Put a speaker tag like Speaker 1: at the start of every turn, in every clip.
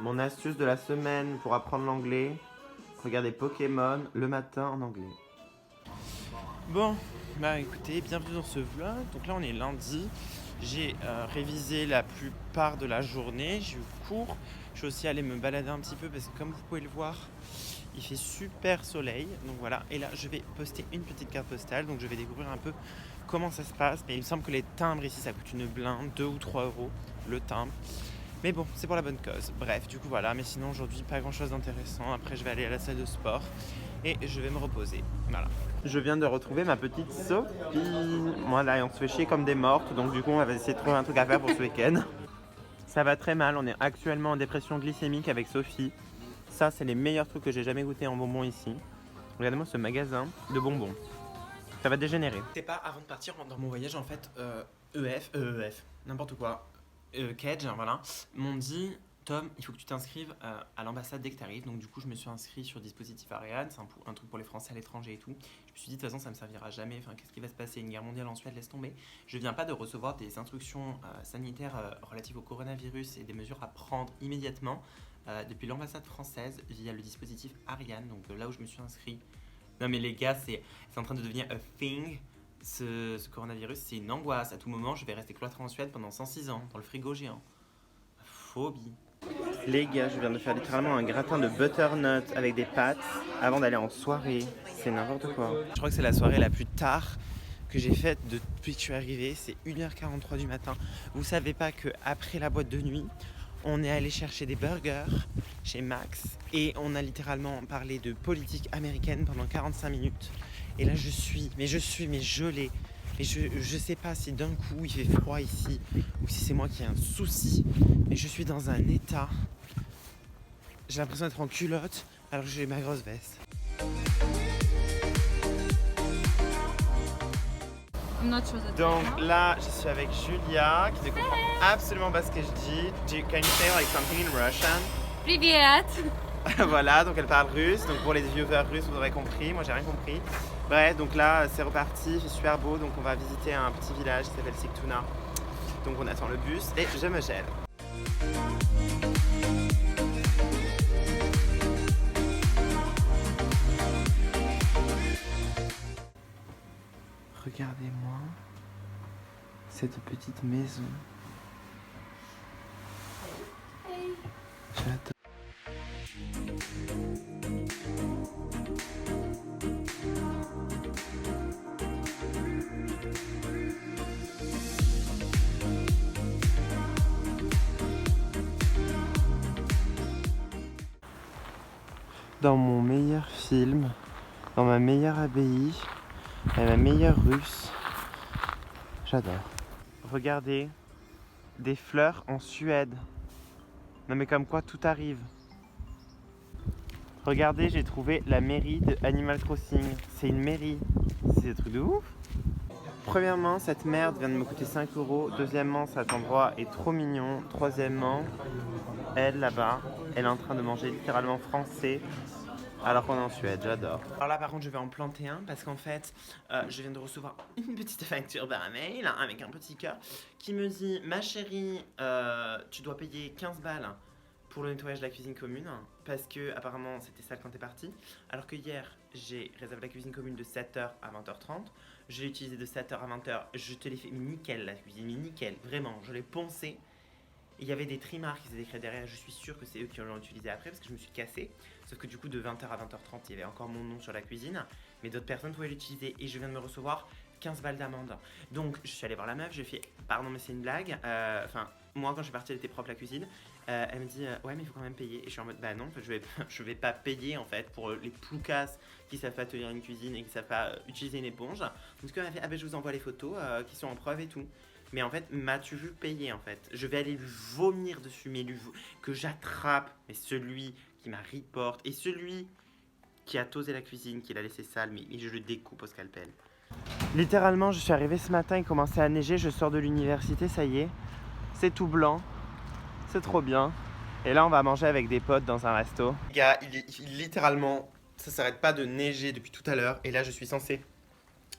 Speaker 1: Mon astuce de la semaine pour apprendre l'anglais, regardez Pokémon le matin en anglais.
Speaker 2: Bon, bah écoutez, bienvenue dans ce vlog. Donc là on est lundi, j'ai révisé la plupart de la journée, j'ai eu cours. Je suis aussi allé me balader un petit peu parce que comme vous pouvez le voir, il fait super soleil. Donc voilà, et là je vais poster une petite carte postale, donc je vais découvrir un peu comment ça se passe. Mais il me semble que les timbres ici ça coûte une blinde, 2 ou 3 euros le timbre. Mais bon, c'est pour la bonne cause. Bref, du coup voilà, mais sinon aujourd'hui pas grand chose d'intéressant. Après je vais aller à la salle de sport et je vais me reposer. Voilà.
Speaker 1: Je viens de retrouver ma petite Sophie. Moi là, on se fait chier comme des mortes, donc du coup on va essayer de trouver un truc à faire pour ce week-end. Ça va très mal, on est actuellement en dépression glycémique avec Sophie. Ça, c'est les meilleurs trucs que j'ai jamais goûté en bonbons ici. Regardez-moi ce magasin de bonbons. Ça va dégénérer.
Speaker 2: C'est pas avant de partir dans mon voyage en fait, EF, n'importe quoi, Kedge, voilà, m'ont dit Tom, il faut que tu t'inscrives à l'ambassade dès que tu arrives. Donc du coup, je me suis inscrit sur dispositif Ariane, c'est un truc pour les Français à l'étranger et tout. Je me suis dit de toute façon, ça me servira jamais. Enfin, qu'est-ce qui va se passer? Une guerre mondiale en Suède, laisse tomber. Je viens pas de recevoir des instructions sanitaires relatives au coronavirus et des mesures à prendre immédiatement depuis l'ambassade française via le dispositif Ariane. Donc là où je me suis inscrit. Non mais les gars, c'est en train de devenir a thing. Ce coronavirus, c'est une angoisse. À tout moment, je vais rester cloîtré en Suède pendant 106 ans, dans le frigo géant. Phobie.
Speaker 1: Les gars, je viens de faire littéralement un gratin de butternut avec des pâtes avant d'aller en soirée. C'est n'importe quoi.
Speaker 2: Je crois que c'est la soirée la plus tard que j'ai faite depuis que je suis arrivé. C'est 1h43 du matin. Vous savez pas qu'après la boîte de nuit, on est allé chercher des burgers chez Max et on a littéralement parlé de politique américaine pendant 45 minutes. Et là, mais gelé. Et je sais pas si d'un coup il fait froid ici ou si c'est moi qui ai un souci. Mais je suis dans un état. J'ai l'impression d'être en culotte alors que j'ai ma grosse veste. Donc là, je suis avec Julia qui ne comprend absolument pas ce que je dis. Can you say like something in Russian?
Speaker 3: Привет!
Speaker 2: Voilà, donc elle parle russe. Donc pour les viewers russes, vous aurez compris. Moi, j'ai rien compris. Bref, donc là, c'est reparti. Il fait super beau. Donc on va visiter un petit village qui s'appelle Sigtuna. Donc on attend le bus et je me gèle.
Speaker 1: Regardez-moi cette petite maison. J'adore. Dans mon meilleur film, dans ma meilleure abbaye, et ma meilleure russe, j'adore. Regardez, des fleurs en Suède. Non mais comme quoi tout arrive. Regardez, j'ai trouvé la mairie de Animal Crossing. C'est une mairie. C'est un truc de ouf. Premièrement, cette merde vient de me coûter 5 euros. Deuxièmement, cet endroit est trop mignon. Troisièmement, elle là-bas, elle est en train de manger littéralement français alors qu'on est en Suède. J'adore.
Speaker 2: Alors là, par contre, je vais en planter un parce qu'en fait, je viens de recevoir une petite facture par mail avec un petit cœur qui me dit ma chérie, tu dois payer 15 balles pour le nettoyage de la cuisine commune parce que apparemment c'était sale quand t'es parti. Alors que hier, j'ai réservé la cuisine commune de 7h à 20h30. Je l'ai utilisée de 7h à 20h. Je te l'ai fait nickel la cuisine, mais nickel, vraiment. Je l'ai poncée. Il y avait des trimarks qui s'étaient écrits derrière. Je suis sûr que c'est eux qui l'ont utilisé après parce que je me suis cassé. Sauf que du coup, de 20h à 20h30, il y avait encore mon nom sur la cuisine. Mais d'autres personnes pouvaient l'utiliser. Et je viens de me recevoir 15 balles d'amende. Donc, je suis allé voir la meuf. J'ai fait, pardon, mais c'est une blague. Enfin, moi, quand je suis partie, elle était propre la cuisine. Elle me dit, ouais, mais il faut quand même payer. Et je suis en mode, bah non, je vais pas payer en fait pour les ploucasses qui savent pas tenir une cuisine et qui savent pas utiliser une éponge. Donc, ce qu'elle m'a fait, ah ben, je vous envoie les photos qui sont en preuve et tout. Mais en fait, m'as-tu vu payer en fait? Je vais aller lui vomir dessus, mais que j'attrape. Mais celui qui m'a report et celui qui a tosé la cuisine, qui l'a laissé sale, mais je le découpe au scalpel.
Speaker 1: Littéralement, je suis arrivé ce matin, il commençait à neiger, je sors de l'université, ça y est. C'est tout blanc. C'est trop bien. Et là, on va manger avec des potes dans un resto.
Speaker 2: Les gars, littéralement, ça s'arrête pas de neiger depuis tout à l'heure. Et là, je suis censé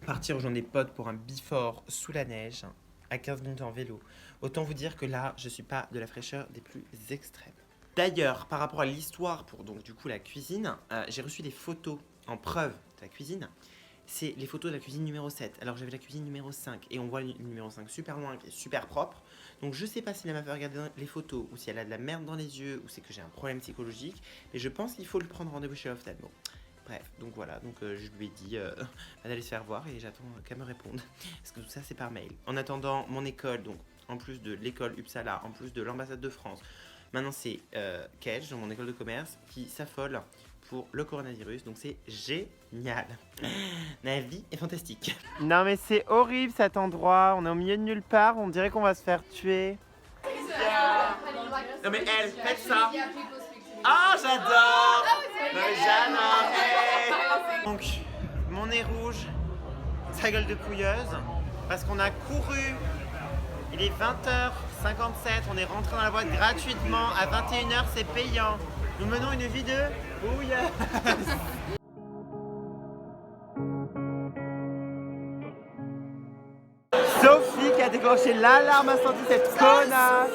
Speaker 2: partir rejoindre des potes pour un before sous la neige à 15 minutes en vélo. Autant vous dire que là, je suis pas de la fraîcheur des plus extrêmes. D'ailleurs, par rapport à l'histoire pour donc du coup la cuisine, j'ai reçu des photos en preuve de la cuisine. C'est les photos de la cuisine numéro 7. Alors j'avais la cuisine numéro 5 et on voit le numéro 5 super loin qui est super propre. Donc je sais pas si elle m'a fait regarder les photos ou si elle a de la merde dans les yeux ou c'est que j'ai un problème psychologique. Et je pense qu'il faut le prendre rendez-vous chez Ophtalmo. Bref, donc voilà, donc je lui ai dit d'aller se faire voir et j'attends qu'elle me réponde. Parce que tout ça c'est par mail. En attendant, mon école, donc en plus de l'école Uppsala, en plus de l'ambassade de France, maintenant c'est Kedge, dans mon école de commerce, qui s'affole pour le coronavirus, donc c'est génial. La vie est fantastique.
Speaker 1: Non mais c'est horrible cet endroit, on est au milieu de nulle part, on dirait qu'on va se faire tuer.
Speaker 2: Non mais elle, faites ça. Ah j'adore. Jeanne, hey. Donc mon nez rouge, sa gueule de pouilleuse, parce qu'on a couru. Il est 20h57, on est rentré dans la boîte gratuitement, à 21h c'est payant. Nous menons une vie de pouilleuse.
Speaker 1: Sophie qui a déclenché l'alarme incendie, cette connasse.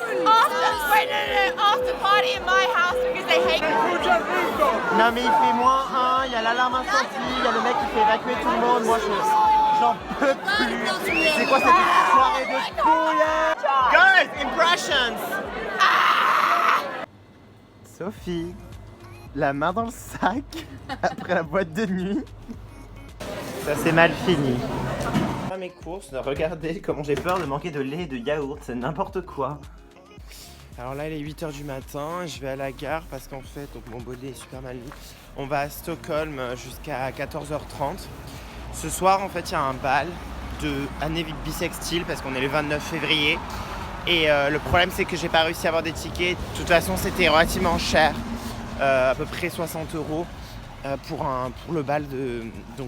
Speaker 3: After party in my house because they hate me.
Speaker 1: Non mais il fait -1, il y a l'alarme incendie, il y a le mec qui fait évacuer tout le monde, moi j'en peux plus. C'est quoi cette soirée de pouilleuse?
Speaker 2: Guys, impressions.
Speaker 1: Sophie, la main dans le sac après la boîte de nuit. Ça c'est mal fini. Mes courses, regardez comment j'ai peur de manquer de lait et de yaourt, c'est n'importe quoi. Alors là il est 8h du matin, je vais à la gare parce qu'en fait, donc mon bolide est super mal mis. On va à Stockholm jusqu'à 14h30. Ce soir en fait il y a un bal de année bissextile parce qu'on est le 29 février. Et le problème c'est que j'ai pas réussi à avoir des tickets. De toute façon c'était relativement cher, à peu près 60 € pour le bal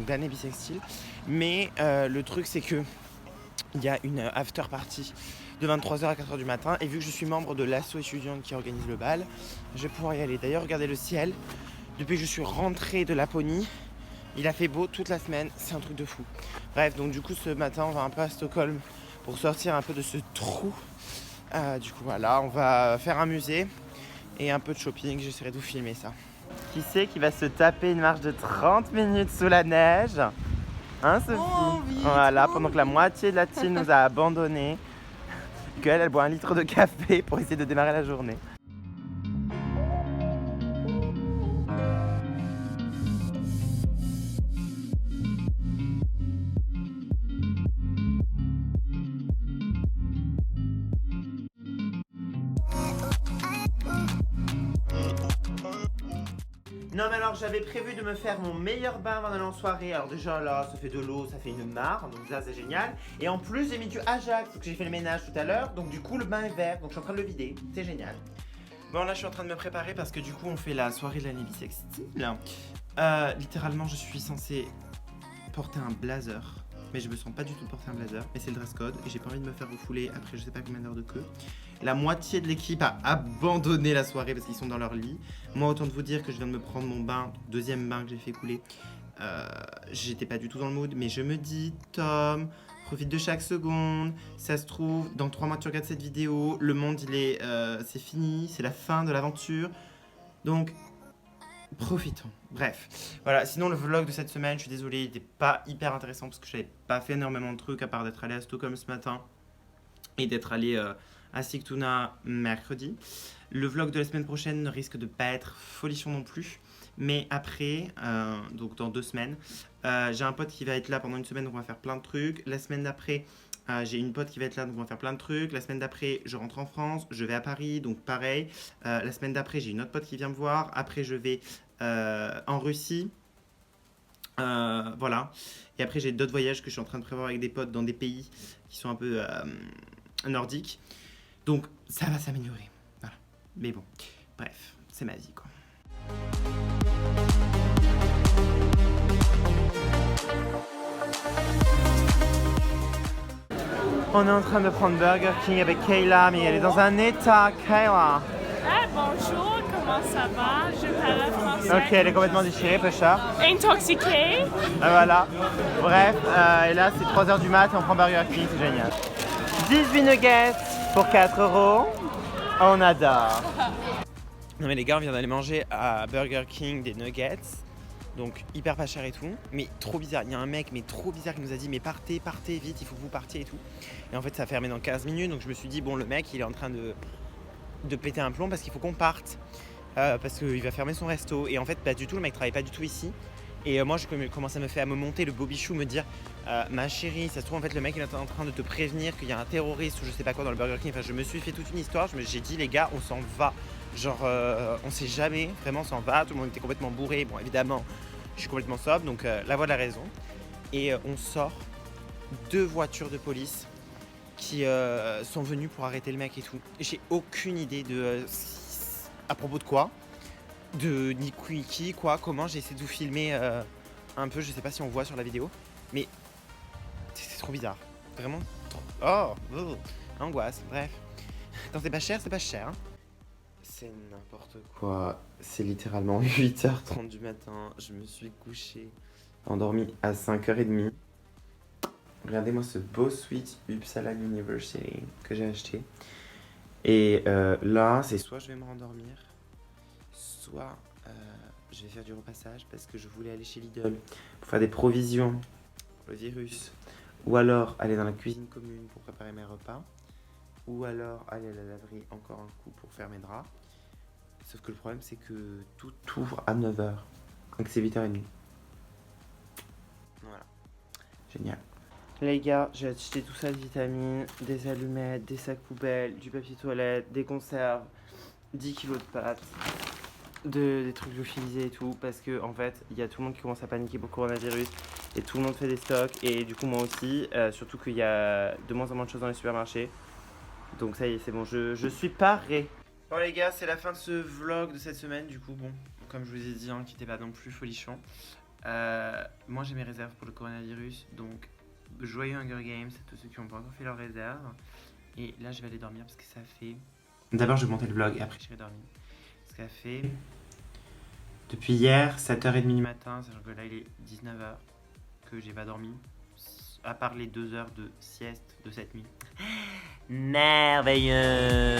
Speaker 1: d'année bissextile. Mais le truc c'est que il y a une after party de 23h à 4h du matin et vu que je suis membre de l'asso étudiante qui organise le bal, je vais pouvoir y aller. D'ailleurs regardez le ciel, depuis que je suis rentrée de Laponie, il a fait beau toute la semaine, c'est un truc de fou. Bref, donc du coup ce matin on va un peu à Stockholm pour sortir un peu de ce trou. Du coup voilà, on va faire un musée et un peu de shopping, j'essaierai de vous filmer ça. Qui c'est qui va se taper une marche de 30 minutes sous la neige? Hein Sophie? Voilà, pendant que la moitié de la team nous a abandonnés, qu'elle, elle boit 1 litre de café pour essayer de démarrer la journée. Non mais alors j'avais prévu de me faire mon meilleur bain avant d'aller en soirée. Alors déjà là ça fait de l'eau, ça fait une mare, donc ça c'est génial. Et en plus j'ai mis du Ajax, parce que j'ai fait le ménage tout à l'heure. Donc du coup le bain est vert, donc je suis en train de le vider, c'est génial. Bon là je suis en train de me préparer parce que du coup on fait la soirée de l'année bissextile. Littéralement je suis censée porter un blazer. Mais je me sens pas du tout de porter un blazer, mais c'est le dress code et j'ai pas envie de me faire refouler après je sais pas combien d'heures de queue. La moitié de l'équipe a abandonné la soirée parce qu'ils sont dans leur lit. Moi autant de vous dire que je viens de me prendre mon bain, deuxième bain que j'ai fait couler. J'étais pas du tout dans le mood, mais je me dis Tom, profite de chaque seconde. Ça se trouve, dans 3 mois tu regardes cette vidéo, le monde c'est fini, c'est la fin de l'aventure. Donc profitons. Bref, voilà. Sinon le vlog de cette semaine, je suis désolé, il n'était pas hyper intéressant parce que je n'avais pas fait énormément de trucs à part d'être allé à Stockholm ce matin et d'être allé à Sigtuna mercredi. Le vlog de la semaine prochaine ne risque de pas être folichon non plus. Mais après, donc dans 2 semaines, j'ai un pote qui va être là pendant 1 semaine, donc on va faire plein de trucs. La semaine d'après, j'ai une pote qui va être là, donc on va faire plein de trucs. La semaine d'après, je rentre en France, je vais à Paris, donc pareil. La semaine d'après, j'ai une autre pote qui vient me voir. Après, je vais en Russie. Voilà. Et après, j'ai d'autres voyages que je suis en train de prévoir avec des potes dans des pays qui sont un peu nordiques. Donc, ça va s'améliorer. Voilà. Mais bon, bref, c'est ma vie, quoi. On est en train de prendre Burger King avec Kayla, mais elle est dans un état, Kayla.
Speaker 3: Ah, bonjour, comment ça va? Je parle français.
Speaker 1: Ok, elle est complètement déchirée, Pecha.
Speaker 3: Intoxiquée.
Speaker 1: Voilà. Bref, et là c'est 3h du mat et on prend Burger King, c'est génial. 18 nuggets pour 4 €. On adore. Non mais les gars, on vient d'aller manger à Burger King des nuggets. Donc hyper pas cher et tout, mais trop bizarre. Il y a un mec mais trop bizarre qui nous a dit mais partez vite, il faut que vous partiez et tout. Et en fait ça a fermé dans 15 minutes, donc je me suis dit bon le mec il est en train de péter un plomb parce qu'il faut qu'on parte. Parce qu'il va fermer son resto. Et en fait pas du tout, le mec travaille pas du tout ici. Et moi je commence à me monter le bobichou, me dire ma chérie, ça se trouve en fait le mec il est en train de te prévenir qu'il y a un terroriste ou je sais pas quoi dans le Burger King. Enfin je me suis fait toute une histoire, j'ai dit les gars on s'en va. Genre on sait jamais, vraiment on s'en va, tout le monde était complètement bourré, bon évidemment je suis complètement sobre donc la voix de la raison. Et on sort 2 voitures de police qui sont venues pour arrêter le mec et tout. Et j'ai aucune idée de à propos de quoi, de ni qui, quoi, comment. J'ai essayé de vous filmer un peu, je sais pas si on voit sur la vidéo, mais c'est trop bizarre, vraiment trop. Angoisse, bref. Quand c'est pas cher, c'est pas cher. Hein. C'est n'importe quoi, c'est littéralement 8h30 du matin, je me suis couché, endormi à 5h30. Regardez-moi ce beau sweat Uppsala University que j'ai acheté. Et là, c'est soit je vais me rendormir, soit je vais faire du repassage parce que je voulais aller chez Lidl pour faire des provisions pour le virus. Ou alors aller dans la cuisine commune pour préparer mes repas. Ou alors aller à la laverie encore un coup pour faire mes draps. Sauf que le problème c'est que tout ouvre à 9h. Donc c'est 8h30. Voilà. Génial. Les gars, j'ai acheté tout ça de vitamines, des allumettes, des sacs poubelles, du papier toilette, des conserves, 10 kilos de pâtes, des trucs lyophilisés et tout, parce que en fait, il y a tout le monde qui commence à paniquer pour le coronavirus et tout le monde fait des stocks et du coup moi aussi, surtout qu'il y a de moins en moins de choses dans les supermarchés. Donc ça y est, c'est bon, je suis paré. Bon les gars, c'est la fin de ce vlog de cette semaine, du coup bon, comme je vous ai dit, qui n'était pas non plus folichon. Moi j'ai mes réserves pour le coronavirus, donc joyeux Hunger Games à tous ceux qui n'ont pas encore fait leurs réserves. Et là je vais aller dormir parce que ça fait... D'abord je vais monter le vlog et après je vais dormir. Parce que ça fait... Depuis hier, 7h30 du matin, sachant que là il est 19h, que j'ai pas dormi. À part les 2 heures de sieste de cette nuit. Merveilleux.